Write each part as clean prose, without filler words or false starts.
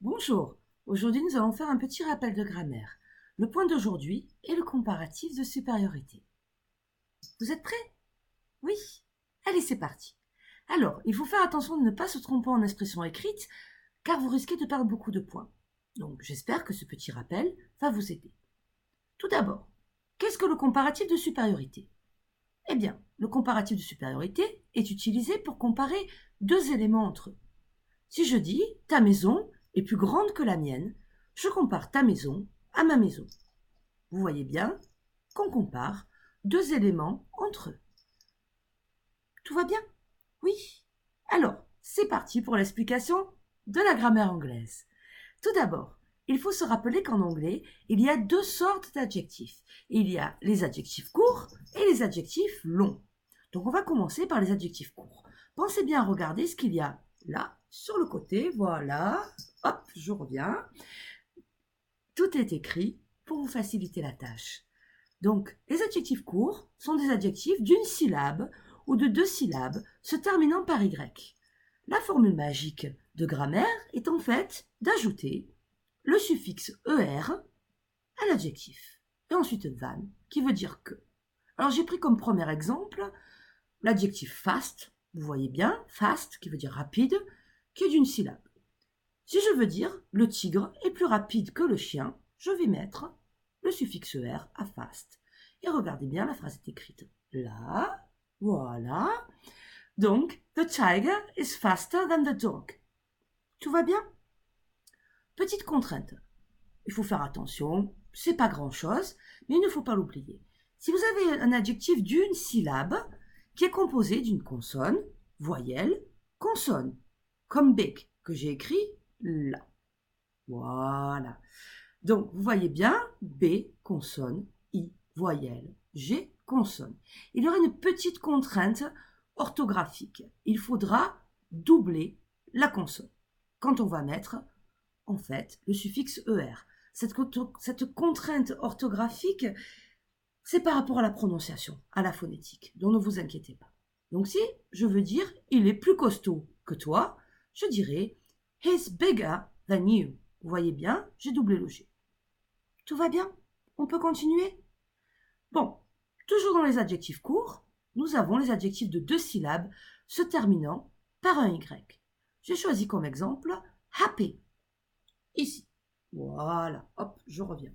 Bonjour, aujourd'hui nous allons faire un petit rappel de grammaire. Le point d'aujourd'hui est le comparatif de supériorité. Vous êtes prêts? Oui? Allez, c'est parti. Alors, il faut faire attention de ne pas se tromper en expression écrite, car vous risquez de perdre beaucoup de points. Donc, j'espère que ce petit rappel va vous aider. Tout d'abord, qu'est-ce que le comparatif de supériorité? Eh bien, le comparatif de supériorité est utilisé pour comparer deux éléments entre eux. Si je dis « ta maison est plus grande que la mienne », je compare ta maison à ma maison. Vous voyez bien qu'on compare deux éléments entre eux. Tout va bien? Oui. Alors, c'est parti pour l'explication de la grammaire anglaise. Tout d'abord, il faut se rappeler qu'en anglais, il y a deux sortes d'adjectifs. Il y a les adjectifs courts et les adjectifs longs. Donc on va commencer par les adjectifs courts. Pensez bien à regarder ce qu'il y a là, sur le côté, voilà. Hop, je reviens. Tout est écrit pour vous faciliter la tâche. Donc, les adjectifs courts sont des adjectifs d'une syllabe ou de deux syllabes se terminant par Y. La formule magique de grammaire est en fait d'ajouter le suffixe ER à l'adjectif. Et ensuite than, qui veut dire que. Alors j'ai pris comme premier exemple l'adjectif fast, vous voyez bien, fast qui veut dire rapide, qui est d'une syllabe. Si je veux dire le tigre est plus rapide que le chien, je vais mettre le suffixe ER à fast. Et regardez bien, la phrase est écrite là, voilà. Donc, the tiger is faster than the dog. Tout va bien? Petite contrainte. Il faut faire attention, c'est pas grand-chose, mais il ne faut pas l'oublier. Si vous avez un adjectif d'une syllabe qui est composé d'une consonne, voyelle, consonne, comme big que j'ai écrit là. Voilà. Donc, vous voyez bien, B, consonne, I, voyelle, G, consonne. Il y aura une petite contrainte orthographique. Il faudra doubler la consonne quand on va mettre, en fait, le suffixe ER. Cette contrainte orthographique, c'est par rapport à la prononciation, à la phonétique, donc ne vous inquiétez pas. Donc si je veux dire « il est plus costaud que toi », je dirais « he's bigger than you ». Vous voyez bien, j'ai doublé le G. Tout va bien? On peut continuer? Bon, toujours dans les adjectifs courts, nous avons les adjectifs de deux syllabes se terminant par un Y. J'ai choisi comme exemple « happy ». Ici. Voilà, hop, je reviens.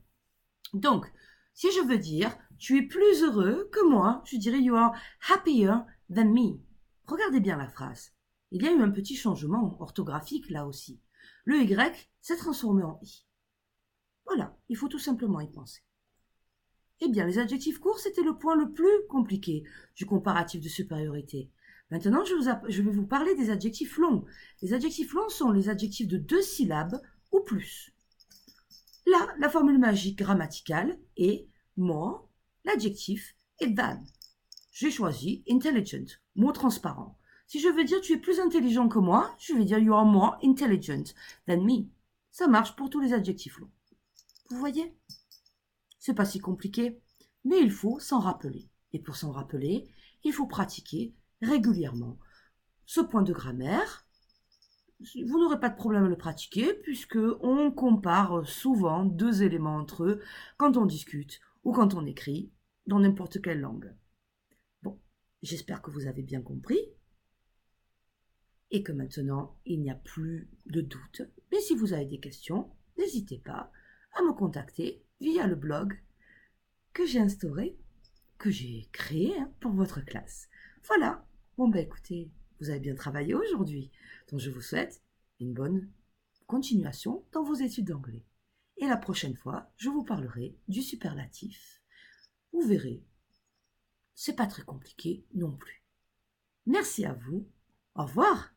Donc, si je veux dire « tu es plus heureux que moi », je dirais « you are happier than me ». Regardez bien la phrase. Il y a eu un petit changement orthographique là aussi. Le Y s'est transformé en I. Voilà, il faut tout simplement y penser. Eh bien, les adjectifs courts, c'était le point le plus compliqué du comparatif de supériorité. Maintenant, je vais vous parler des adjectifs longs. Les adjectifs longs sont les adjectifs de deux syllabes ou plus. Là, la formule magique grammaticale est more, l'adjectif est than. J'ai choisi intelligent, mot transparent. Si je veux dire tu es plus intelligent que moi, je vais dire you are more intelligent than me. Ça marche pour tous les adjectifs longs. Vous voyez? C'est pas si compliqué, mais il faut s'en rappeler. Et pour s'en rappeler, il faut pratiquer régulièrement ce point de grammaire. Vous n'aurez pas de problème à le pratiquer puisque on compare souvent deux éléments entre eux quand on discute ou quand on écrit dans n'importe quelle langue. Bon, j'espère que vous avez bien compris et que maintenant il n'y a plus de doute. Mais si vous avez des questions, n'hésitez pas à me contacter via le blog que j'ai instauré, que j'ai créé pour votre classe. Voilà. Bon ben écoutez, vous avez bien travaillé aujourd'hui, donc je vous souhaite une bonne continuation dans vos études d'anglais. Et la prochaine fois, je vous parlerai du superlatif. Vous verrez, c'est pas très compliqué non plus. Merci à vous. Au revoir.